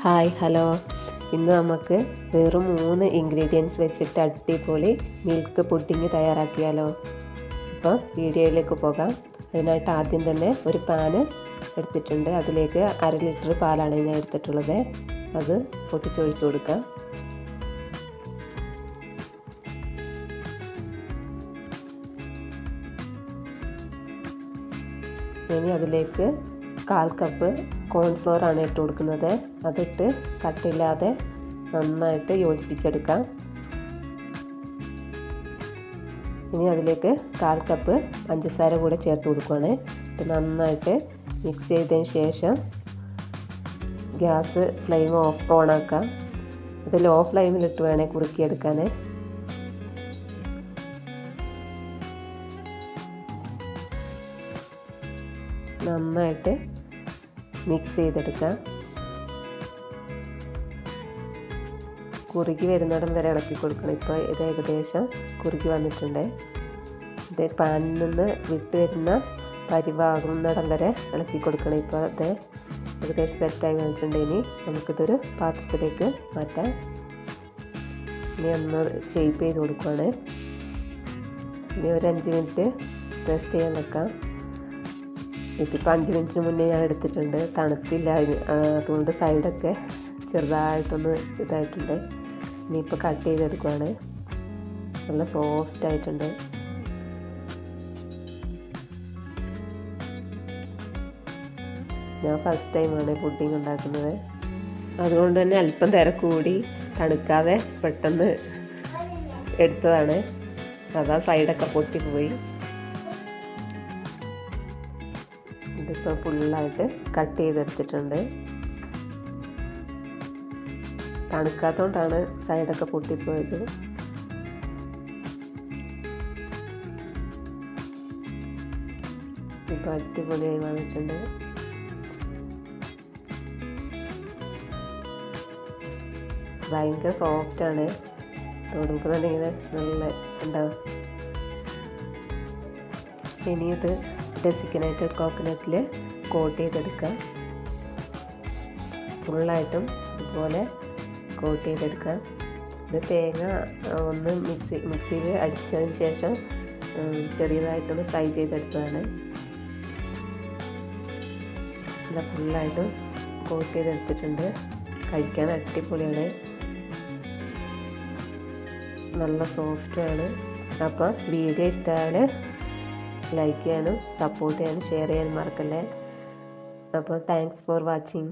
Hi hello, ഇന്ന് നമുക്ക് വെറും 3 ഇൻഗ്രീഡിയൻസ് വെച്ചിട്ട് അടിപൊളി മിൽക്ക് പുഡിങ് തയ്യാറാക്കിയാലോ. അപ്പോൾ വീഡിയോയിലേക്ക് പോകാം. അതിനായിട്ട് ആദ്യം തന്നെ ഒരു പാന് എടുത്തിട്ടുണ്ട്. അതിലേക്ക് 1/2 ലിറ്റർ പാലാണ് ഞാൻ എടുത്തിട്ടുള്ളത്. അത് പൊട്ടിച്ചൊഴിച്ച് കൊടുക്കാം. ഇനി അതിലേക്ക് 1/4 കപ്പ് കോൺഫ്ലോർ ആണ് ഇട്ട് കൊടുക്കുന്നത്. അതിട്ട് കട്ടില്ലാതെ നന്നായിട്ട് യോജിപ്പിച്ചെടുക്കാം. ഇനി അതിലേക്ക് 1/4 കപ്പ് പഞ്ചസാര കൂടെ ചേർത്ത് കൊടുക്കുകയാണ്. നന്നായിട്ട് മിക്സ് ചെയ്തതിന് ശേഷം ഗ്യാസ് ഫ്ലെയിം ഓണാക്കാം. അത് ലോ ഫ്ലെയിമിലിട്ട് വേണേൽ കുറുക്കിയെടുക്കാൻ. നന്നായിട്ട് മിക്സ് ചെയ്തെടുക്കാം. കുറുകി വരുന്നിടം വരെ ഇളക്കി കൊടുക്കണം. ഇപ്പോൾ ഇത് ഏകദേശം കുറുകി വന്നിട്ടുണ്ട്. ഇത് പാനിൽ നിന്ന് വിട്ട് വരുന്ന പരിവാകുന്നിടം വരെ ഇളക്കി കൊടുക്കണം. ഇപ്പോൾ അത് ഏകദേശം സെറ്റായി വന്നിട്ടുണ്ട്. ഇനി നമുക്കിതൊരു പാത്രത്തിലേക്ക് മാറ്റാം. ഇനി ഒന്ന് ഷേപ്പ് ചെയ്ത് കൊടുക്കുകയാണ്. ഇനി ഒരു 5 മിനിറ്റ് റെസ്റ്റ് ചെയ്യാൻ വെക്കാം. ഇതിപ്പോൾ 5 മിനിറ്റിന് മുന്നേ ഞാൻ എടുത്തിട്ടുണ്ട്. തണുത്തില്ല, അതുകൊണ്ട് സൈഡൊക്കെ ചെറുതായിട്ടൊന്ന് ഇതായിട്ടുണ്ട്. ഇനിയിപ്പോൾ കട്ട് ചെയ്തെടുക്കുകയാണ്. നല്ല സോഫ്റ്റ് ആയിട്ടുണ്ട്. ഞാൻ ഫസ്റ്റ് ടൈമാണ് പുഡിങ് ഉണ്ടാക്കുന്നത്. അതുകൊണ്ട് തന്നെ അല്പം തിരക്കൂടി തണുക്കാതെ പെട്ടെന്ന് എടുത്തതാണ്. അതാ സൈഡൊക്കെ പൊട്ടിപ്പോയി. ഇതിപ്പോൾ ഫുള്ളായിട്ട് കട്ട് ചെയ്തെടുത്തിട്ടുണ്ട്. തണുക്കാത്തതുകൊണ്ടാണ് സൈഡൊക്കെ പൊട്ടിപ്പോയത്. ഇപ്പോൾ അടിപൊളിയായി വന്നിട്ടുണ്ട്. ഭയങ്കര സോഫ്റ്റാണ്. തൊടുമ്പോൾ തന്നെ ഇങ്ങനെ നല്ല ഉണ്ടാവും. ഇനി ഇത് ഡെസിക്കനേറ്റഡ് കോക്കനട്ടിൽ കോട്ട് ചെയ്തെടുക്കുക. ഫുള്ളായിട്ടും ഇതുപോലെ കോട്ട് ചെയ്തെടുക്കുക. ഇത് തേങ്ങ ഒന്ന് മിക്സിയിൽ അടിച്ചതിന് ശേഷം ചെറിയതായിട്ടൊന്ന് ഫ്രൈ ചെയ്തെടുത്തതാണ്. ഇത് ഫുള്ളായിട്ടും കോട്ട് ചെയ്തെടുത്തിട്ടുണ്ട്. കഴിക്കാൻ അടിപൊളിയാണ്. നല്ല സോഫ്റ്റാണ്. അപ്പോൾ വീഡിയോ ഇഷ്ടമായാൽ ലൈക്ക് ചെയ്യാനും സപ്പോർട്ട് ചെയ്യാനും ഷെയർ ചെയ്യാനും മറക്കല്ലേ. അപ്പോൾ താങ്ക്സ് ഫോർ വാച്ചിങ്.